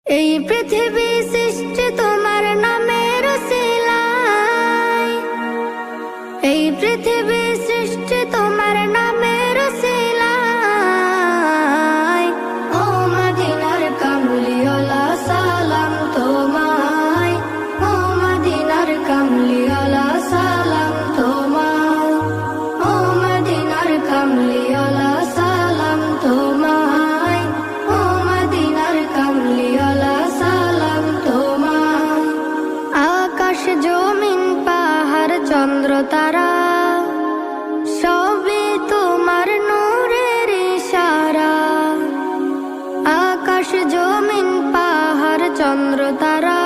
এই পৃথিবী সৃষ্টি তোমার নামের উসিলায়, এই পৃথিবী সৃষ্টি তোমার নামের উসিলায়। ও মদিনার কামলিওয়ালা সালাম তোমায়, ও মদিনার কামলিওয়ালা সালাম তোমায়, ও মদিনার কামলিওয়ালা সালাম তোমায়, ও মদিনার কামলিওয়ালা সালাম তোমায়। আকাশ জমিন পাহাড় চন্দ্র তারা সবই তোমার নূরের ইশারা। আকাশ জমিন পাহাড় চন্দ্র তারা